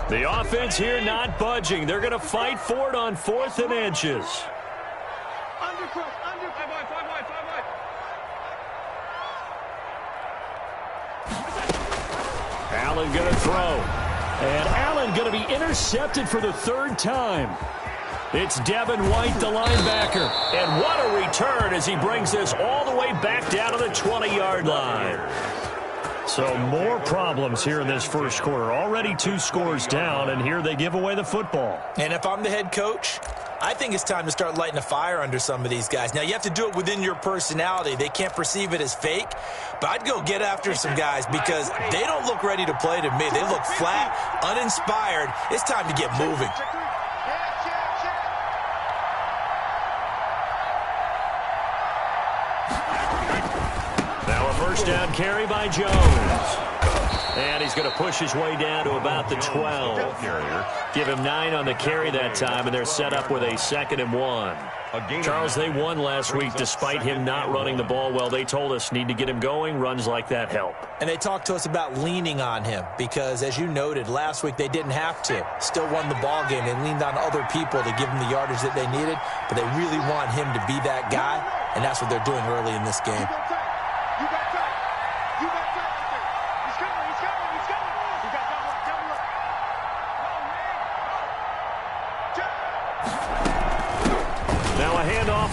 The offense here not budging. They're going to fight for it on 4th and inches. Allen going to throw. And Allen going to be intercepted for the 3rd time. It's Devin White, the linebacker. And what a return as he brings this all the way back down to the 20-yard line. So more problems here in this first quarter. Already 2 scores down, and here they give away the football. And if I'm the head coach, I think it's time to start lighting a fire under some of these guys. Now, you have to do it within your personality. They can't perceive it as fake. But I'd go get after some guys because they don't look ready to play to me. They look flat, uninspired. It's time to get moving. Now a first down carry by Jones. And he's going to push his way down to about the 12. Give him 9 on the carry that time, and they're set up with a 2nd and 1. Charles, they won last week despite him not running the ball well. They told us need to get him going. Runs like that help. And they talked to us about leaning on him because, as you noted, last week they didn't have to. Still won the ball game. They leaned on other people to give them the yardage that they needed, but they really want him to be that guy, and that's what they're doing early in this game.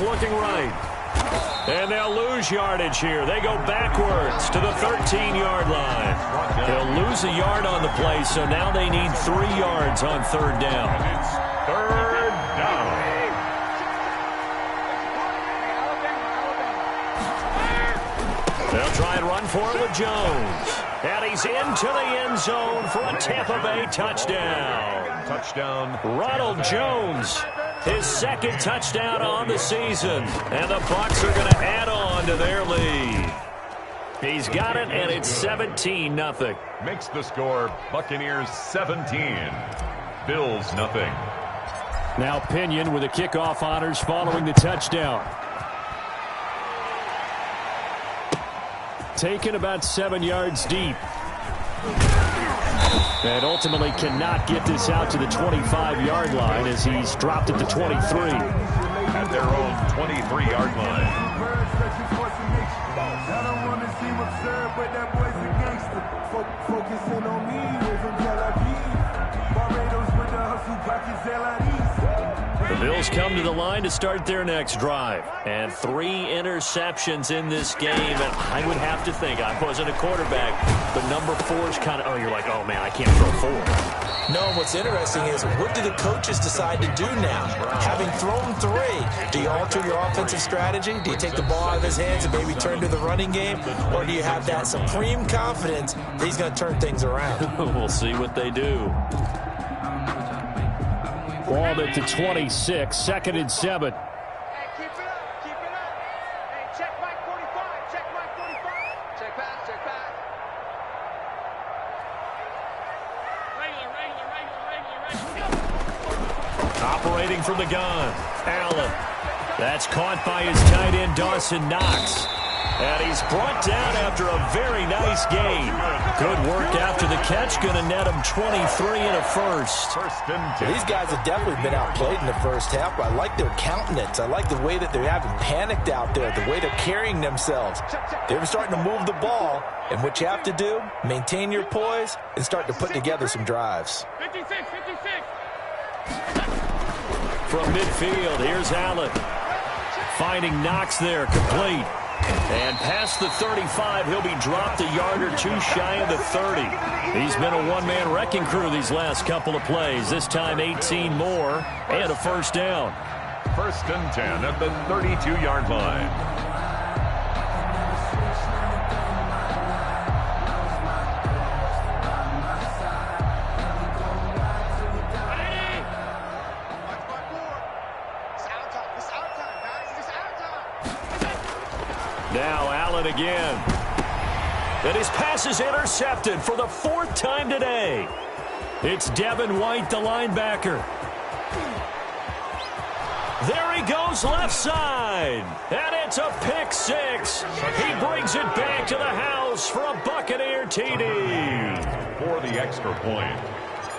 Looking right. And they'll lose yardage here. They go backwards to the 13-yard line. They'll lose a yard on the play, so now they need 3 yards on 3rd down. It's 3rd down. They'll try and run for it with Jones. And he's into the end zone for a Tampa Bay touchdown. Touchdown. Ronald Jones. His 2nd touchdown on the season. And the Bucs are going to add on to their lead. He's got it, and it's 17-0. Makes the score Buccaneers 17. Bills nothing. Now Pinion with the kickoff honors following the touchdown. Taken about 7 yards deep. And ultimately cannot get this out to the 25-yard line as he's dropped at the 23. At their own 23-yard line. The Bills come to the line to start their next drive. And 3 interceptions in this game. And I would have to think, I wasn't a quarterback, but number 4 is kind of, oh, you're like, oh, man, I can't throw 4. No, what's interesting is what do the coaches decide to do now? Having thrown 3, do you alter your offensive strategy? Do you take the ball out of his hands and maybe turn to the running game? Or do you have that supreme confidence that he's going to turn things around? We'll see what they do. Ball at the 26, 2nd and 7. Hey, keep it up, keep it up. Hey, check Mike 45, check Mike 45. Check back, check back. Regular. Operating from the gun, Allen. That's caught by his tight end, Dawson Knox. And he's brought down after a very nice gain. Good work after the catch. Going to net him 23 and a first. These guys have definitely been outplayed in the first half, but I like their countenance. I like the way that they're having panicked out there, the way they're carrying themselves. They're starting to move the ball, and what you have to do, maintain your poise and start to put together some drives. 56, 56. From midfield, here's Allen. Finding Knox there, complete. And past the 35, he'll be dropped a yard or 2 shy of the 30. He's been a one-man wrecking crew these last couple of plays. This time 18 more and a first down. 1st and 10 at the 32-yard line. Now Allen again. And his pass is intercepted for the 4th time today. It's Devin White, the linebacker. There he goes left side. And it's a pick 6. He brings it back to the house for a Buccaneer TD. For the extra point.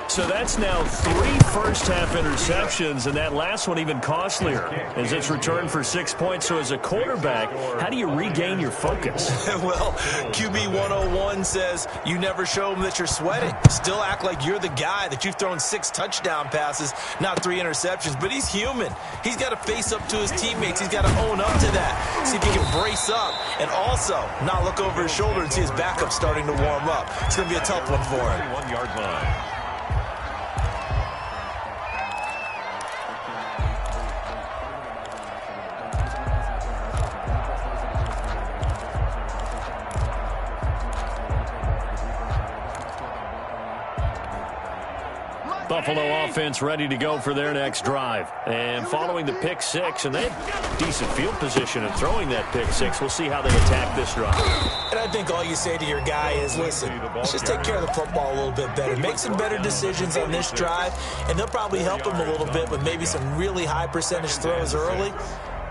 So that's now 3 first-half interceptions, and that last one even costlier as it's returned for 6 points. So as a quarterback, how do you regain your focus? Well, QB 101 says you never show them that you're sweating. Still act like you're the guy, that you've thrown 6 touchdown passes, not 3 interceptions. But he's human. He's got to face up to his teammates. He's got to own up to that, see if he can brace up, and also not look over his shoulder and see his backup starting to warm up. It's going to be a tough one for him. 1-yard line. Buffalo offense ready to go for their next drive. And following the pick 6, and they had decent field position in throwing that pick 6. We'll see how they attack this drive. And I think all you say to your guy is, listen, let's just take care of the football a little bit better. Make some better decisions on this drive, and they'll probably help him a little bit with maybe some really high percentage throws early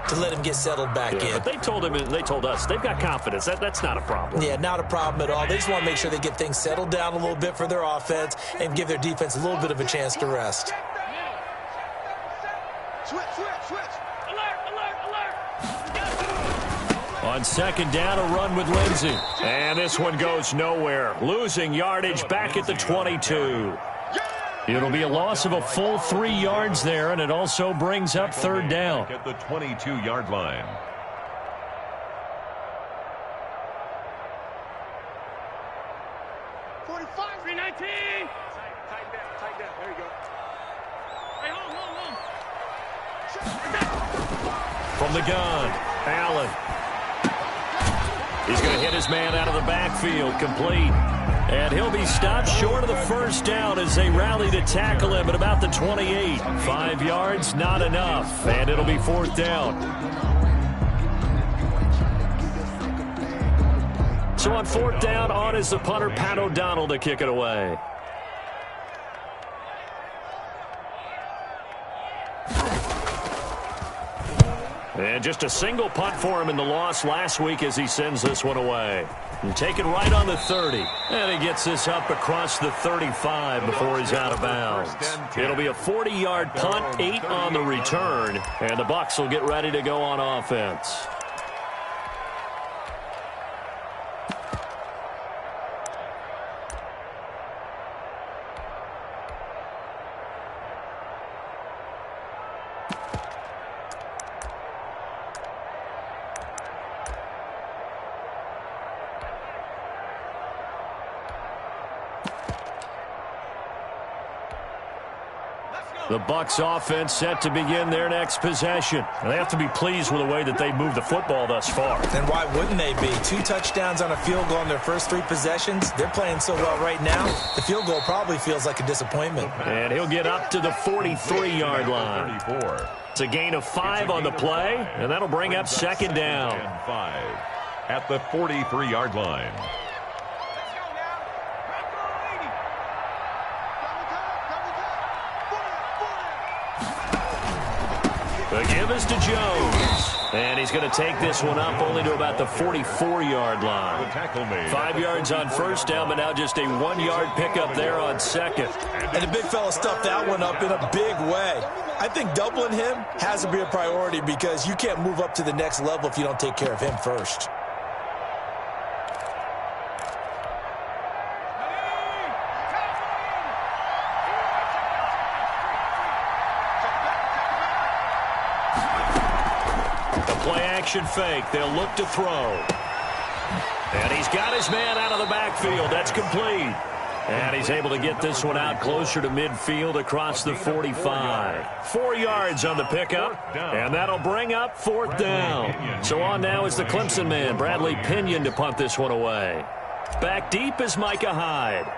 to let him get settled back in. But they told him, and they told us, they've got confidence. That's not a problem. Yeah, not a problem at all. They just want to make sure they get things settled down a little bit for their offense and give their defense a little bit of a chance to rest. Switch. Alert. On second down, a run with Lindsey. And this one goes nowhere. Losing yardage back at the 22. It'll be a loss of a full 3 yards there, and it also brings up third down. At the 22-yard line. Tight down. There you go. Hey, hold. From the gun, Allen. He's going to hit his man out of the backfield, complete. And he'll be stopped short of the first down as they rally to tackle him at about the 28. 5 yards, not enough, and it'll be fourth down. So on fourth down, on is the punter, Pat O'Donnell, to kick it away. And just a single punt for him in the loss last week as he sends this one away. And taken right on the 30. And he gets this up across the 35 before he's out of bounds. It'll be a 40-yard punt, 8 on the return. And the Bucs will get ready to go on offense. The Bucs offense set to begin their next possession. They have to be pleased with the way that they've moved the football thus far. And why wouldn't they be? 2 touchdowns on a field goal in their first 3 possessions. They're playing so well right now, the field goal probably feels like a disappointment. And he'll get up to the 43-yard line. 34. It's a gain of 5 on the play, and that'll bring up second down. And 5 at the 43-yard line. The give is to Jones. And he's going to take this one up only to about the 44-yard line. 5 yards on first down, but now just a 1-yard pickup there on second. And the big fella stuffed that one up in a big way. I think doubling him has to be a priority because you can't move up to the next level if you don't take care of him first. Play-action fake. They'll look to throw. And he's got his man out of the backfield. That's complete. And he's able to get this one out closer to midfield across the 45. 4 yards on the pickup, and that'll bring up fourth down. So on now is the Clemson man, Bradley Pinion, to punt this one away. Back deep is Micah Hyde.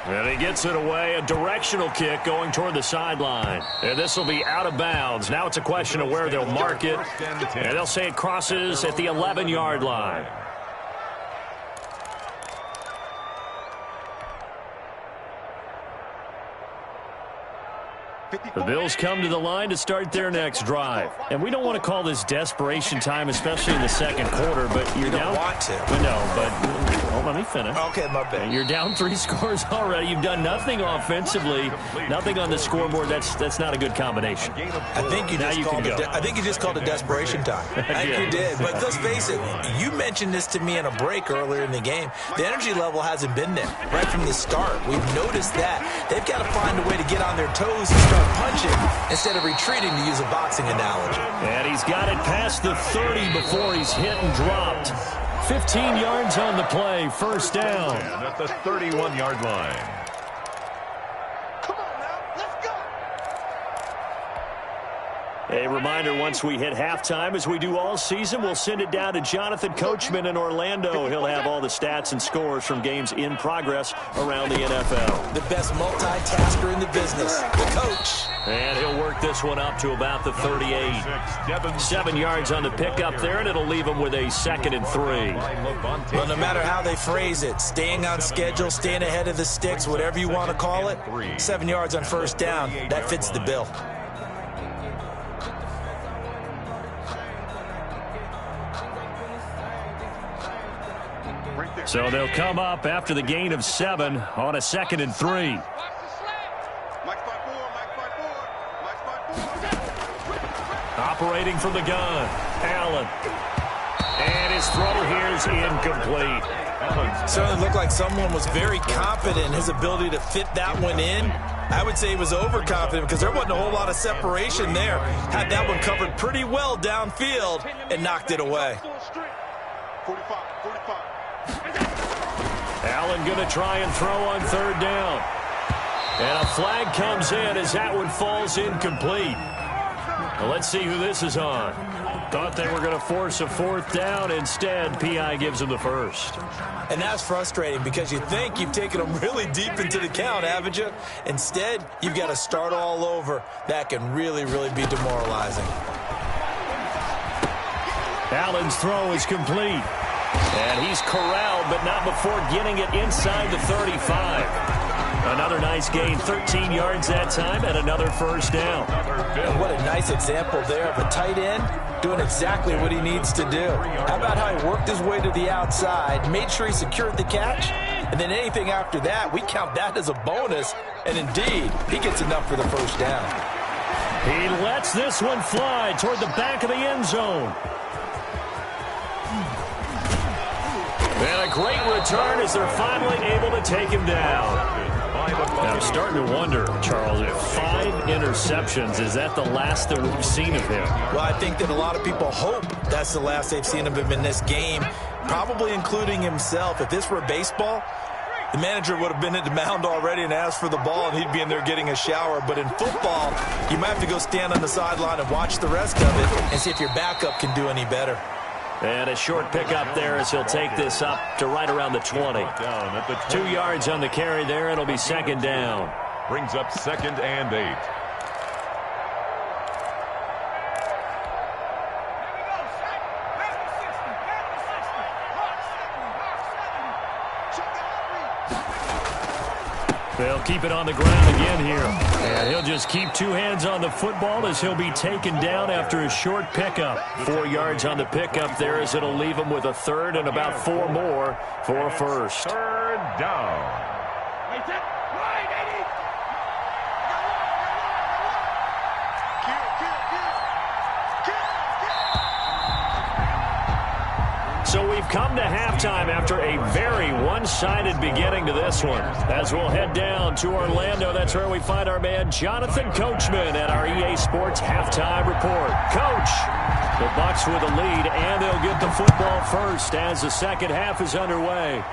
And he gets it away, a directional kick going toward the sideline. And this will be out of bounds. Now it's a question of where they'll mark it. And they'll say it crosses at the 11-yard line. The Bills come to the line to start their next drive. And we don't want to call this desperation time, especially in the second quarter, but you're down. You don't want to. No, but let me finish. Okay, my bad. You're down 3 scores already. You've done nothing offensively, nothing on the scoreboard. That's not a good combination. I think you just called it desperation time. I think you did. But let's face it, you mentioned this to me in a break earlier in the game. The energy level hasn't been there right from the start. We've noticed that. They've got to find a way to get on their toes and start punching instead of retreating, to use a boxing analogy. And he's got it past the 30 before he's hit and dropped. 15 yards on the play, first down. And at the 31-yard line. Come on now, let's go. A reminder, once we hit halftime, as we do all season, we'll send it down to Jonathan Coachman in Orlando. He'll have all the stats and scores from games in progress around the NFL. The best multitasker in the business, the coach. And he'll work this one up to about the 38. 7 yards on the pickup there, and it'll leave him with a 2nd and 3. Well, no matter how they phrase it, staying on schedule, staying ahead of the sticks, whatever you want to call it, 7 yards on first down, that fits the bill. So they'll come up after the gain of 7 on a 2nd and 3. Operating from the gun, Allen. And his throw here is incomplete. Certainly looked like someone was very confident in his ability to fit that one in. I would say he was overconfident because there wasn't a whole lot of separation there. Had that one covered pretty well downfield and knocked it away. 45. Allen going to try and throw on 3rd down. And a flag comes in as that one falls incomplete. Well, let's see who this is on. Thought they were going to force a 4th down. Instead, P.I. gives them the first. And that's frustrating because you think you've taken them really deep into the count, haven't you? Instead, you've got to start all over. That can really, really be demoralizing. Allen's throw is complete. And he's corralled, but not before getting it inside the 35. Another nice gain, 13 yards that time, and another first down. And what a nice example there of a tight end doing exactly what he needs to do. How about how he worked his way to the outside, made sure he secured the catch, and then anything after that, we count that as a bonus. And indeed, he gets enough for the first down. He lets this one fly toward the back of the end zone. And a great return as they're finally able to take him down. I'm starting to wonder, Charles, if 5 interceptions, is that the last that we've seen of him? Well, I think that a lot of people hope that's the last they've seen of him in this game, probably including himself. If this were baseball, the manager would have been at the mound already and asked for the ball, and he'd be in there getting a shower. But in football, you might have to go stand on the sideline and watch the rest of it and see if your backup can do any better. And a short pickup there as he'll take this up to right around the 20. 2 yards on the carry there. It'll be 2nd down. Brings up 2nd and 8. They'll keep it on the ground again here. And he'll just keep 2 hands on the football as he'll be taken down after a short pickup. 4 yards on the pickup there as it'll leave him with a 3rd and about 4 more for a first. 3rd down. So we've come to halftime after a very one-sided beginning to this one. As we'll head down to Orlando, that's where we find our man Jonathan Coachman at our EA Sports Halftime Report. Coach, the Bucs with a lead, and they'll get the football first as the second half is underway.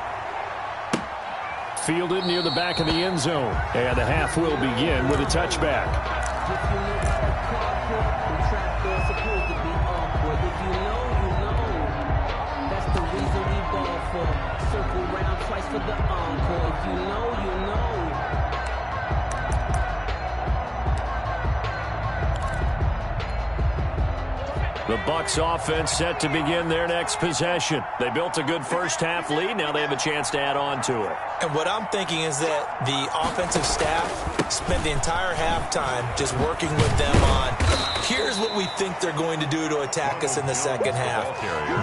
Fielded near the back of the end zone, and the half will begin with a touchback. Circle round twice for the encore. If you know, you know. The Bucs offense set to begin their next possession. They built a good first-half lead. Now they have a chance to add on to it. And what I'm thinking is that the offensive staff spent the entire halftime just working with them on Here's what we think they're going to do to attack us in the second half.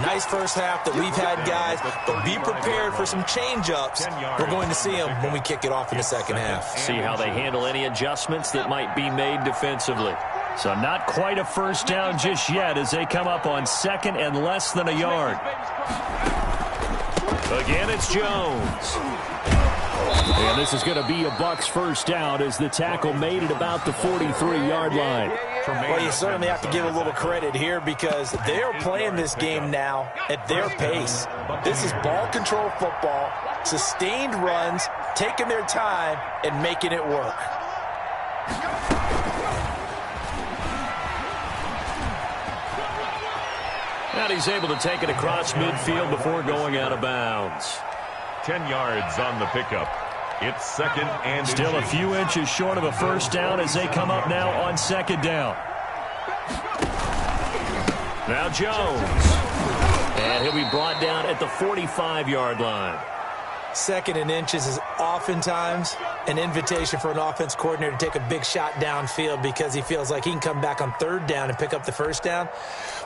Nice first half that we've had, guys, but be prepared for some change-ups. We're going to see them when we kick it off in the second half. See how they handle any adjustments that might be made defensively. So not quite a first down just yet as they come up on second and less than a yard. Again, it's Jones. And this is going to be a Bucs first down as the tackle made at about the 43-yard line. Well, you certainly have to give a little credit here because they're playing this game now at their pace. This is ball control football, sustained runs, taking their time, and making it work. And he's able to take it across midfield before going out of bounds. 10 yards on the pickup. It's second and still a few inches short of a first down as they come up now on second down. Now Jones. And he'll be brought down at the 45-yard line. Second and inches is oftentimes an invitation for an offense coordinator to take a big shot downfield because he feels like he can come back on third down and pick up the first down.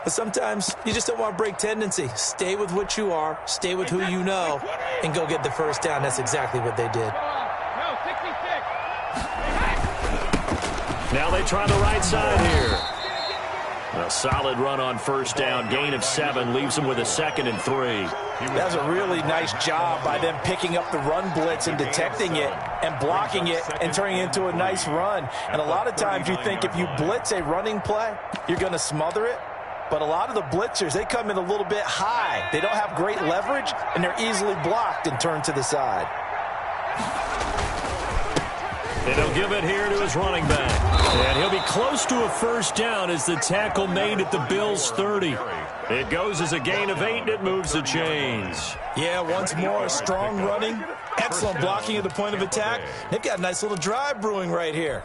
But sometimes you just don't want to break tendency. Stay with what you are, stay with who you know, and go get the first down. That's exactly what they did. Now they try the right side here. A solid run on first down. Gain of 7 leaves them with a 2nd and 3. That's a really nice job by them picking up the run blitz and detecting it and blocking it and turning it into a nice run. And a lot of times you think if you blitz a running play, you're going to smother it. But a lot of the blitzers, they come in a little bit high. They don't have great leverage, and they're easily blocked and turned to the side. And he'll give it here to his running back. And he'll be close to a first down as the tackle made at the Bills' 30. It goes as a gain of 8, and it moves the chains. Yeah, once more, strong running, excellent blocking at the point of attack. They've got a nice little drive brewing right here.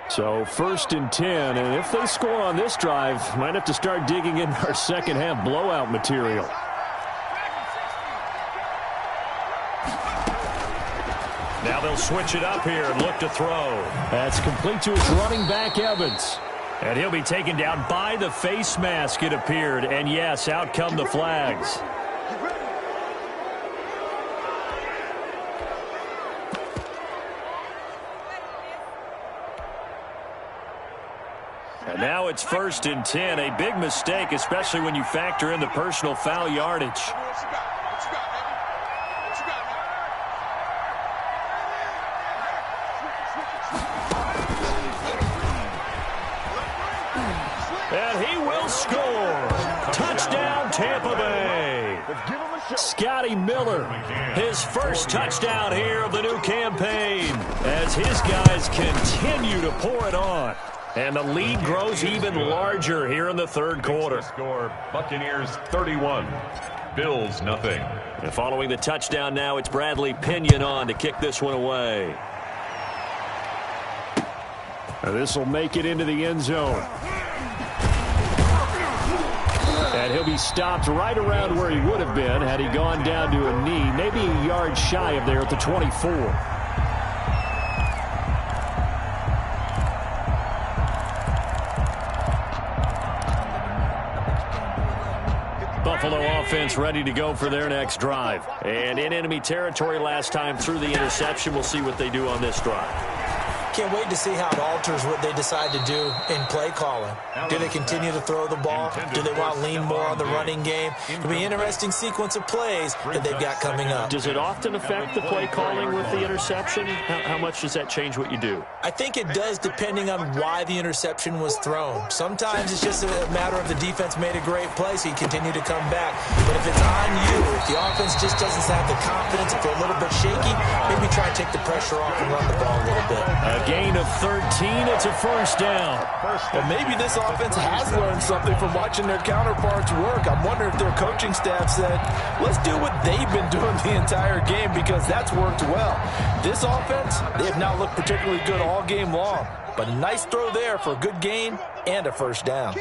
So first and 10, and if they score on this drive, might have to start digging in our second half blowout material. Now they'll switch it up here and look to throw. That's complete to his running back, Evans. And he'll be taken down by the face mask, it appeared. And yes, out come the flags. And now it's first and 10. A big mistake, especially when you factor in the personal foul yardage. And he will score. Touchdown, Tampa Bay. Scotty Miller, his first touchdown here of the new campaign, as his guys continue to pour it on. And the lead grows even larger here in the third quarter. Score Buccaneers 31, Bills nothing. And following the touchdown now, it's Bradley Pinion on to kick this one away. This will make it into the end zone. And he'll be stopped right around where he would have been had he gone down to a knee, maybe a yard shy of there at the 24. Buffalo offense ready to go for their next drive. And in enemy territory last time through the interception. We'll see what they do on this drive. Can't wait to see how it alters what they decide to do in play calling. Do they continue to throw the ball? Do they want to lean more on the running game? It'll be an interesting sequence of plays that they've got coming up. Does it often affect the play calling with the interception? How much does that change what you do? I think it does depending on why the interception was thrown. Sometimes it's just a matter of the defense made a great play, so you continue to come back. But if it's on you, if the offense just doesn't have the confidence, if they're a little bit shaky, maybe try and take the pressure off and run the ball a little bit. A gain of 13. It's a first down. Well, maybe this offense has learned something from watching their counterparts work. I'm wondering if their coaching staff said, let's do what they've been doing the entire game because that's worked well. This offense, they have not looked particularly good all game long. But a nice throw there for a good gain and a first down.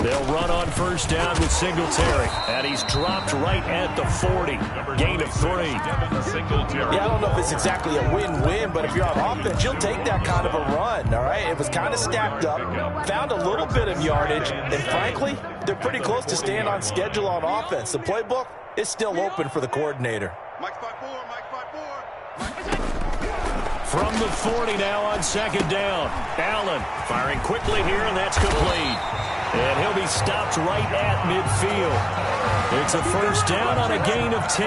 They'll run on first down with Singletary. And he's dropped right at the 40. Gain of 3. Yeah, I don't know if it's exactly a win-win, but if you're on offense, you'll take that kind of a run, all right? It was kind of stacked up, found a little bit of yardage, and frankly, they're pretty close to staying on schedule on offense. The playbook is still open for the coordinator. Mike 5-4, Mike 5-4. From the 40 now on second down. Allen firing quickly here, and that's complete. And he'll be stopped right at midfield. It's a first down on a gain of 10.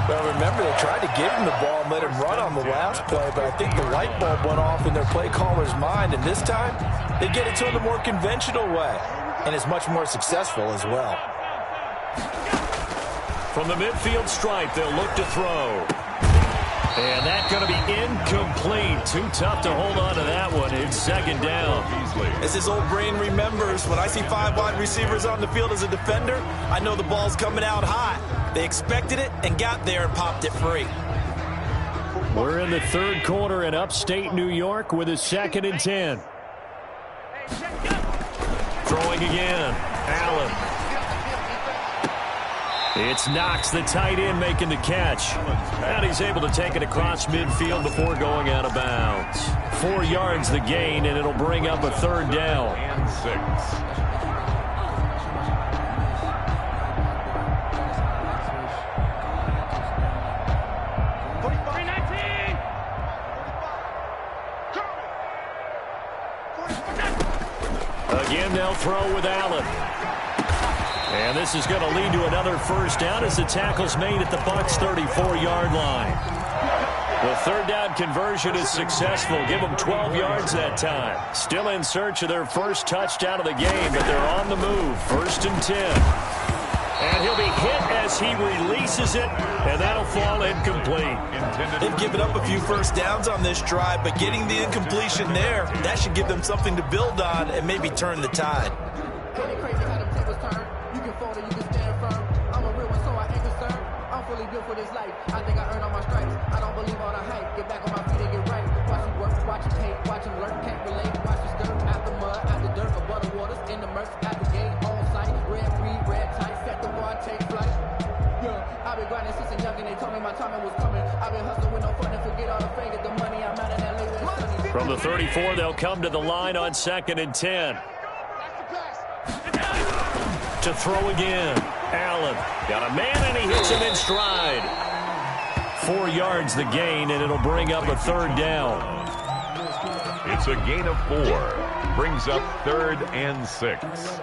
Well, remember, they tried to give him the ball and let him run on the last play, but I think the light bulb went off in their play caller's mind, and this time they get it to him the more conventional way, and it's much more successful as well. From the midfield stripe, they'll look to throw. And that's going to be incomplete. Too tough to hold on to that one. It's second down. As his old brain remembers, when I see 5 wide receivers on the field as a defender, I know the ball's coming out hot. They expected it and got there and popped it free. We're in the third quarter in upstate New York with a 2nd and 10. Throwing again. Allen. It's Knox, the tight end, making the catch. And he's able to take it across midfield before going out of bounds. 4 yards the gain, and it'll bring up a third down. And 6. Again, they'll throw with Allen. And this is going to lead to another first down as the tackle's made at the Bucs' 34-yard line. The third down conversion is successful. Give them 12 yards that time. Still in search of their first touchdown of the game, but they're on the move. 1st and 10. And he'll be hit as he releases it, and that'll fall incomplete. They've given up a few first downs on this drive, but getting the incompletion there, that should give them something to build on and maybe turn the tide. For this life, I think I earned all my stripes. I don't believe all the hype. Get back on my feet and get right. Watch him work, watch him hate, watch him lurk, can't relate. Watch him stir out the mud, out the dirt, above the waters, in the murks, at the gate, on sight. Red free, red tight, set the bar, take flight. Yeah, I've been grinding since a young and they told me my timing was coming. I've been hustling with no fun and forget all the fame. Get the money, I'm out of that LA when it's sunny. From the 34, they'll come to the line on 2nd and 10. To throw again. Allen got a man, and he hits him in stride. 4 yards the gain, and it'll bring up a third down. It's a gain of 4. Brings up 3rd and 6.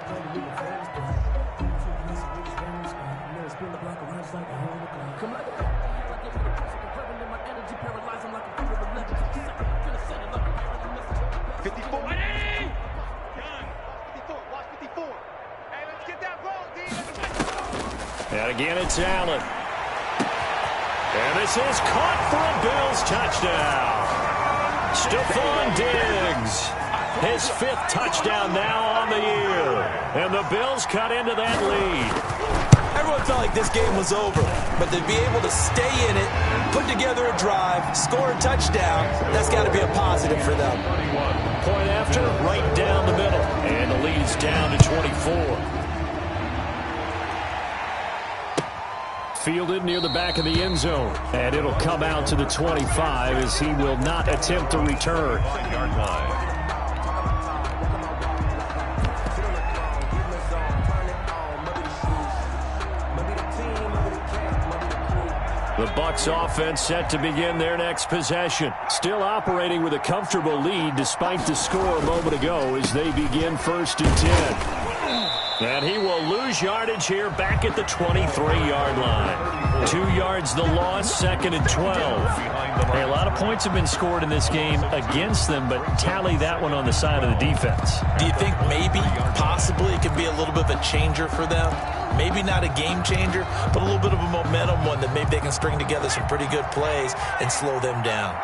And again, it's Allen. And this is caught for a Bills touchdown. Stephon Diggs, his 5th touchdown now on the year. And the Bills cut into that lead. Everyone felt like this game was over, but to be able to stay in it, put together a drive, score a touchdown, that's got to be a positive for them. Point after, right down the middle. And the lead is down to 24. Fielded near the back of the end zone. And it'll come out to the 25 as he will not attempt to return. 5-yard line. The Bucs offense set to begin their next possession. Still operating with a comfortable lead despite the score a moment ago as they begin 1st and 10. And he will lose yardage here back at the 23-yard line. 2 yards the loss, 2nd and 12. Hey, a lot of points have been scored in this game against them, but tally that one on the side of the defense. Do you think maybe, possibly, it could be a little bit of a changer for them? Maybe not a game changer, but a little bit of a momentum one that maybe they can string together some pretty good plays and slow them down.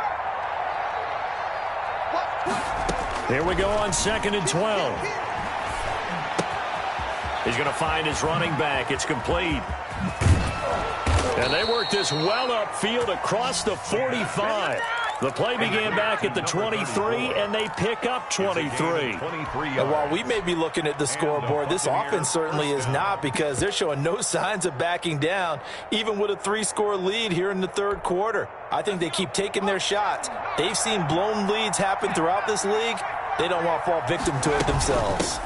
Here we go on 2nd and 12. He's going to find his running back. It's complete. And they work this well upfield across the 45. The play began back at the 23, and they pick up 23. And while we may be looking at the scoreboard, this offense certainly is not, because they're showing no signs of backing down, even with a 3-score lead here in the third quarter. I think they keep taking their shots. They've seen blown leads happen throughout this league. They don't want to fall victim to it themselves.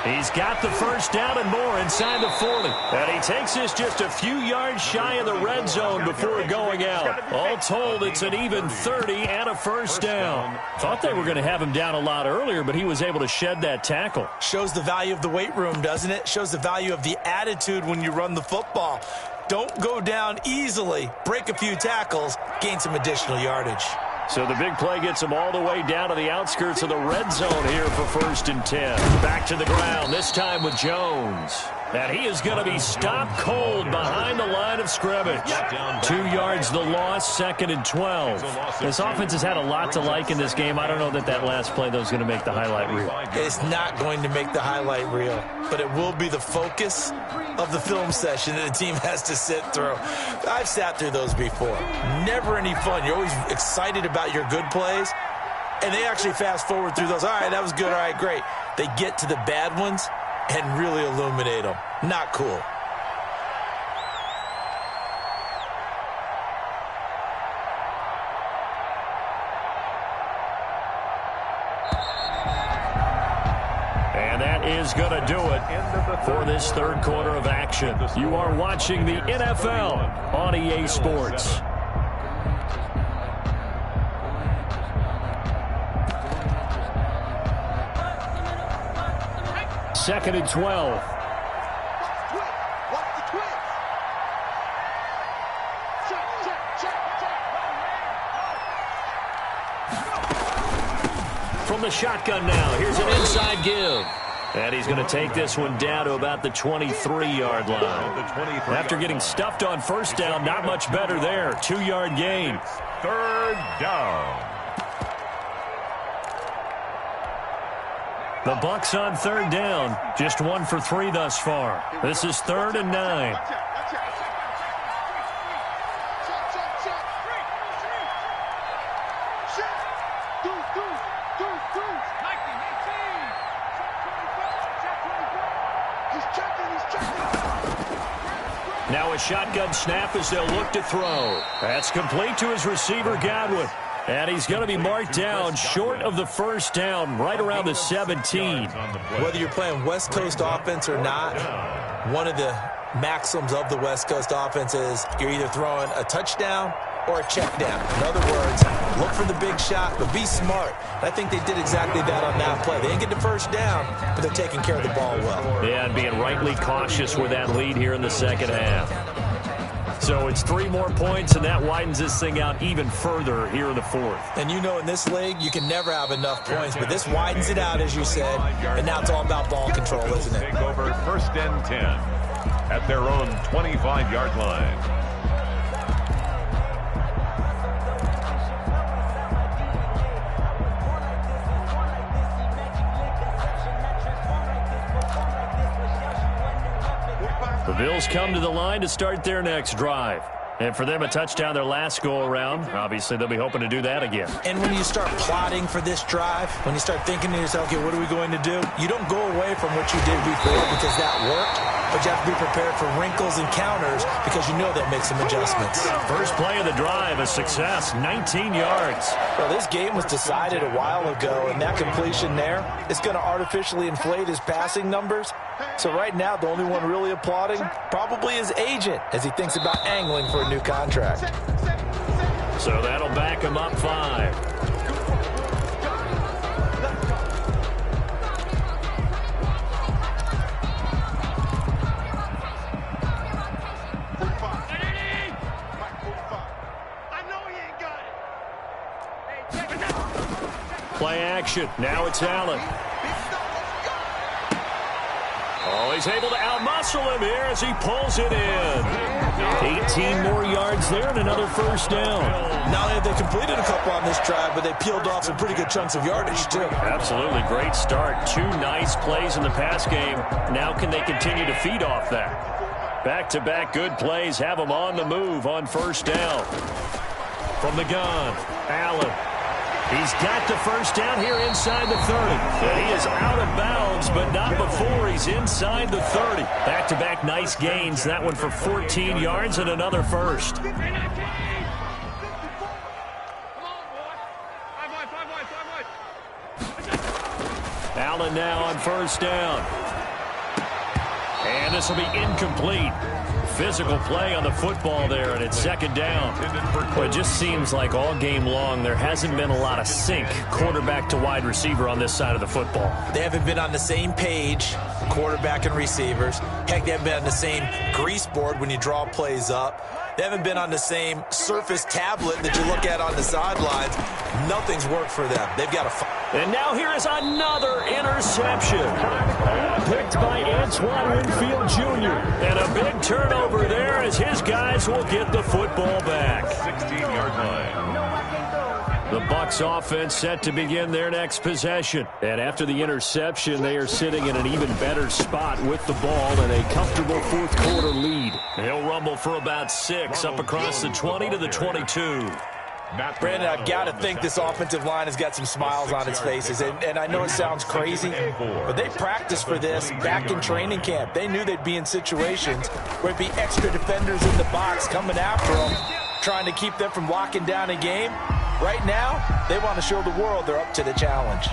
He's got the first down and more inside the 40. And he takes this just a few yards shy of the red zone before going out. All told, it's an even 30 and a first down. Thought they were going to have him down a lot earlier, but he was able to shed that tackle. Shows the value of the weight room, doesn't it? Shows the value of the attitude when you run the football. Don't go down easily. Break a few tackles. Gain some additional yardage. So the big play gets him all the way down to the outskirts of the red zone here for 1st and 10. Back to the ground, this time with Jones. And he is going to be stopped cold behind the line of scrimmage. 2 yards the loss, 2nd and 12. This offense has had a lot to like in this game. I don't know that that last play, though, is going to make the highlight reel. It's not going to make the highlight reel, but it will be the focus of the film session that the team has to sit through. I've sat through those before. Never any fun. You're always excited about your good plays, and they actually fast forward through those. All right, that was good. All right, great. They get to the bad ones and really illuminate them. Not cool. And that is going to do it for this third quarter of action. You are watching the NFL on EA Sports. Second and 12. From the shotgun now, here's an inside give. And he's going to take this one down to about the 23-yard line. After getting stuffed on first down, not much better there. 2-yard gain. 3rd down. The Bucs on 3rd down. Just 1 for 3 thus far. This is 3rd and 9. Now a shotgun snap as they'll look to throw. That's complete to his receiver, Godwin. And he's going to be marked down short of the first down, right around the 17. Whether you're playing West Coast offense or not, one of the maxims of the West Coast offense is you're either throwing a touchdown or a check down. In other words, look for the big shot, but be smart. I think they did exactly that on that play. They didn't get the first down, but they're taking care of the ball well. Yeah, and being rightly cautious with that lead here in the second half. So it's 3 more points, and that widens this thing out even further here in the fourth. And you know in this league, you can never have enough points, but this widens it out, as you said, and now it's all about ball control, isn't it? Take over 1st and 10 at their own 25-yard line. The Bills come to the line to start their next drive. And for them, a touchdown their last go-around. Obviously, they'll be hoping to do that again. And when you start plotting for this drive, when you start thinking to yourself, okay, what are we going to do? You don't go away from what you did before because that worked, but you have to be prepared for wrinkles and counters because you know they'll make some adjustments. First play of the drive, a success, 19 yards. Well, this game was decided a while ago, and that completion there is going to artificially inflate his passing numbers. So right now, the only one really applauding probably his agent as he thinks about angling for a new contract. So that'll back him up 5. Play action. Now it's Allen. Oh, he's able to outmuscle him here as he pulls it in. 18 more yards there and another first down. Not only have they completed a couple on this drive, but they peeled off some pretty good chunks of yardage, too. Absolutely. Great start. 2 nice plays in the pass game. Now can they continue to feed off that? Back-to-back good plays have him on the move on first down. From the gun, Allen. He's got the first down here inside the 30. And he is out of bounds, but not before he's inside the 30. Back-to-back nice gains. That one for 14 yards and another first. Allen now on first down. And this will be incomplete. Physical play on the football there, and it's second down. Well, it just seems like all game long there hasn't been a lot of sync quarterback to wide receiver on this side of the football. They haven't been on the same page, quarterback and receivers. Heck, they haven't been on the same grease board when you draw plays up. They haven't been on the same Surface tablet that you look at on the sidelines. Nothing's worked for them. They've got to. And now here is another interception. Picked by Antoine Winfield Jr. And a big turnover there as his guys will get the football back. 16-yard line. The Bucs offense set to begin their next possession. And after the interception, they are sitting in an even better spot with the ball and a comfortable fourth quarter lead. He'll rumble for about 6 up across the 20 to the 22. Brandon, I've got to think this offensive line has got some smiles on its faces. And I know it sounds crazy, but they practiced for this back in training camp. They knew they'd be in situations where it'd be extra defenders in the box coming after them, trying to keep them from locking down a game. Right now, they want to show the world they're up to the challenge.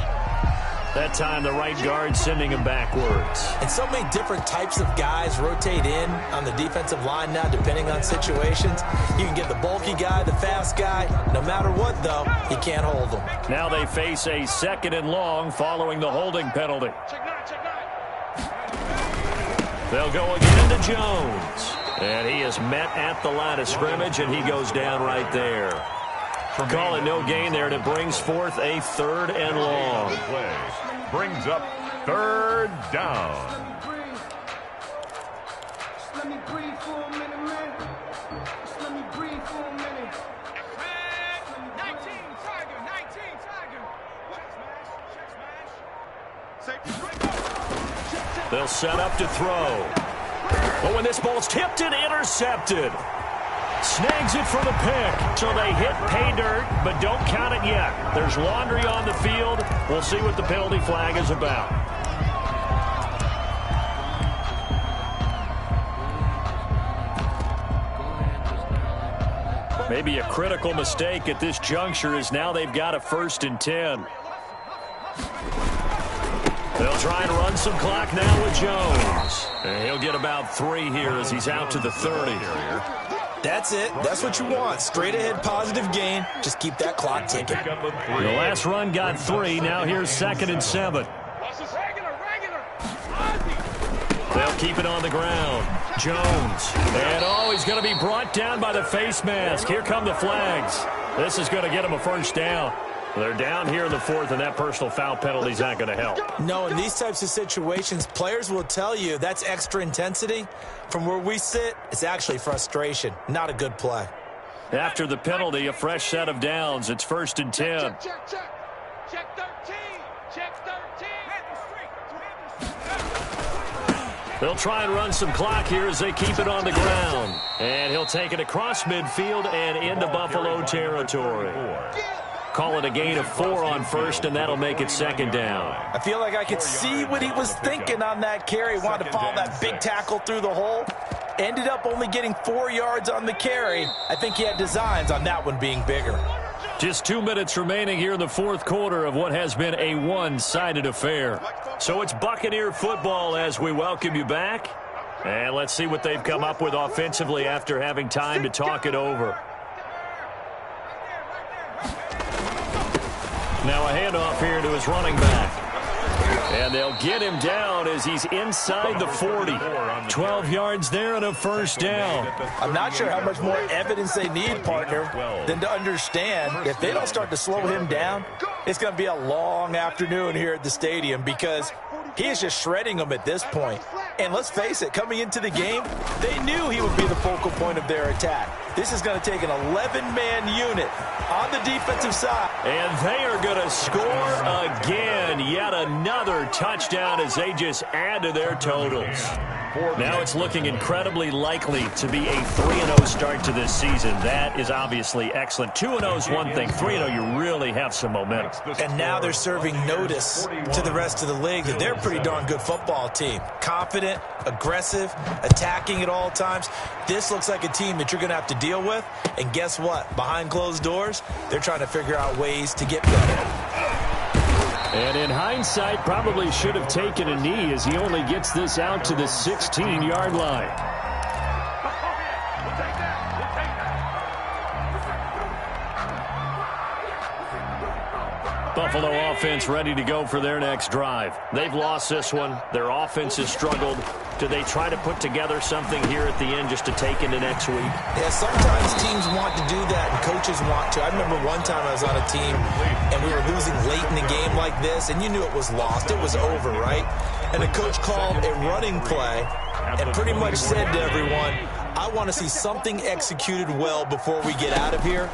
That time, the right guard sending him backwards. And so many different types of guys rotate in on the defensive line now, depending on situations. You can get the bulky guy, the fast guy. No matter what, though, you can't hold them. Now they face a 2nd and long following the holding penalty. They'll go again to Jones. And he is met at the line of scrimmage, and he goes down right there. Call it no gain there, and it brings forth a 3rd and long. Play brings up 3rd down. Let me breathe for a minute, man. Just let me breathe for a minute. 19 Tiger. Check smash. They'll set up to throw. But when this ball's tipped and intercepted. Snags it for the pick. So they hit pay dirt, but don't count it yet. There's laundry on the field. We'll see what the penalty flag is about. Maybe a critical mistake at this juncture is now they've got a 1st and 10. They'll try and run some clock now with Jones. And he'll get about 3 here as he's out to the 30. That's it. That's what you want. Straight ahead positive gain. Just keep that clock ticking. The last run got 3. Now here's 2nd and 7. They'll keep it on the ground. Jones. And he's going to be brought down by the face mask. Here come the flags. This is going to get him a 1st down. They're down here in the 4th, and that personal foul penalty is not going to help. No, in these types of situations, players will tell you that's extra intensity. From where we sit, it's actually frustration. Not a good play. After the penalty, a fresh set of downs. It's 1st and 10. Check 13. Check 13. They'll try and run some clock here as they keep it on the ground. And he'll take it across midfield and into Buffalo territory. Call it a gain of 4 on 1st, and that'll make it 2nd down. I feel like I could see what he was thinking on that carry. Wanted to follow that big tackle through the hole. Ended up only getting 4 yards on the carry. I think he had designs on that one being bigger. Just 2 minutes remaining here in the 4th quarter of what has been a one-sided affair. So it's Buccaneer football as we welcome you back. And let's see what they've come up with offensively after having time to talk it over. Now a handoff here to his running back. And they'll get him down as he's inside the 40. 12 yards there and a 1st down. I'm not sure how much more evidence they need, partner, than to understand if they don't start to slow him down, it's going to be a long afternoon here at the stadium because he is just shredding them at this point. And let's face it, coming into the game, they knew he would be the focal point of their attack. This is going to take an 11-man unit on the defensive side. And they are going to score again. Yet another touchdown as they just add to their totals. Now it's looking incredibly likely to be a 3-0 start to this season. That is obviously excellent. 2-0 is one thing. 3-0, you really have some momentum. And now they're serving notice to the rest of the league that they're a pretty darn good football team. Confident, aggressive, attacking at all times. This looks like a team that you're going to have to deal with. And guess what? Behind closed doors, they're trying to figure out ways to get better. And in hindsight, probably should have taken a knee as he only gets this out to the 16-yard line. Buffalo offense ready to go for their next drive. They've lost this one. Their offense has struggled. Do they try to put together something here at the end just to take into next week? Yeah, sometimes teams want to do that and coaches want to. I remember one time I was on a team and we were losing late in the game like this, and you knew it was lost. It was over, right? And the coach called a running play and pretty much said to everyone, I want to see something executed well before we get out of here.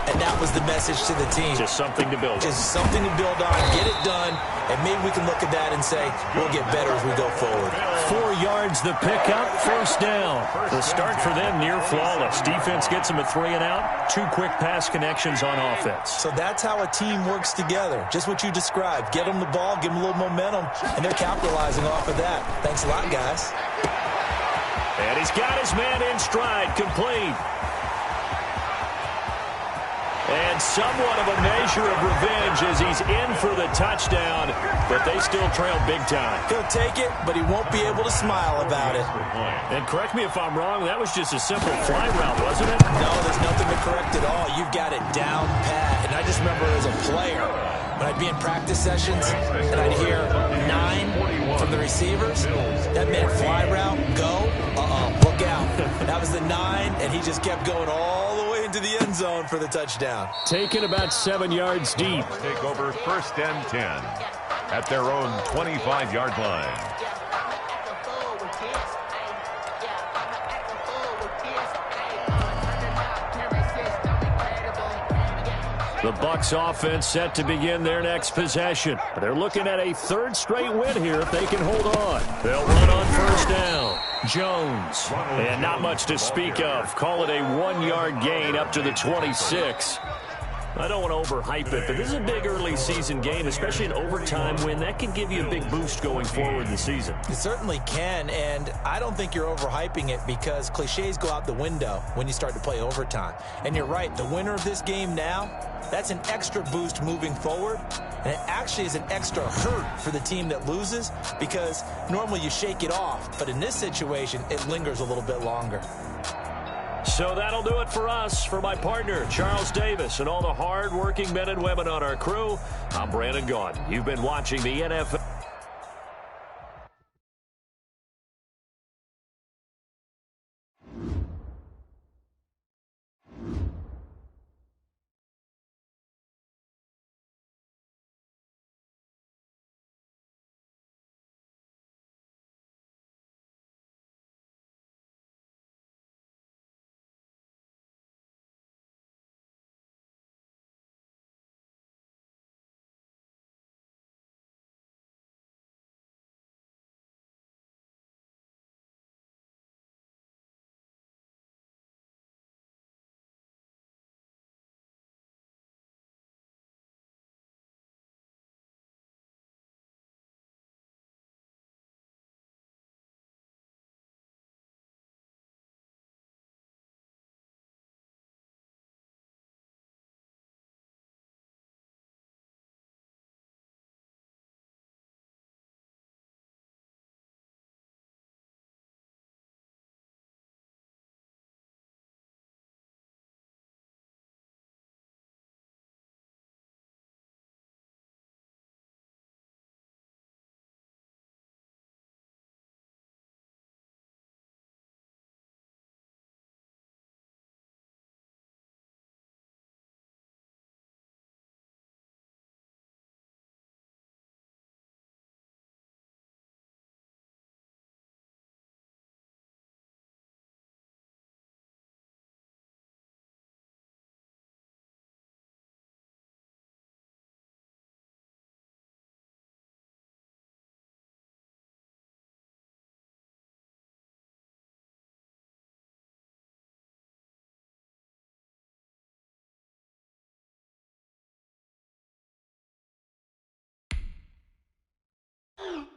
And that was the message to the team. Just something to build on. Just something to build on, get it done, and maybe we can look at that and say, we'll get better as we go forward. 4 yards the pickup, first down. The start for them near flawless. Defense gets them a 3-and-out. 2 quick pass connections on offense. So that's how a team works together. Just what you described. Get them the ball, give them a little momentum, and they're capitalizing off of that. Thanks a lot, guys. And he's got his man in stride, complete. And somewhat of a measure of revenge as he's in for the touchdown, but they still trail big time. He'll take it, but he won't be able to smile about it. And correct me if I'm wrong, that was just a simple fly route, wasn't it? No, there's nothing to correct at all. You've got it down pat. And I just remember as a player, when I'd be in practice sessions and I'd hear 9 from the receivers, that meant fly route, go, look out. That was the 9, and he just kept going all the way into the end zone for the touchdown. Taken about 7 yards deep. Take over first and 10 at their own 25-yard line. The Bucs offense set to begin their next possession. They're looking at a 3rd straight win here if they can hold on. They'll run on first down. Jones. And not much to speak of. Call it a 1-yard gain up to the 26. I don't want to overhype it, but this is a big early season game, especially an overtime win. That can give you a big boost going forward this season. It certainly can, and I don't think you're overhyping it because cliches go out the window when you start to play overtime. And you're right, the winner of this game now, that's an extra boost moving forward, and it actually is an extra hurt for the team that loses because normally you shake it off, but in this situation, it lingers a little bit longer. So that'll do it for us. For my partner, Charles Davis, and all the hard-working men and women on our crew, I'm Brandon Gaudin. You've been watching the NFL. you.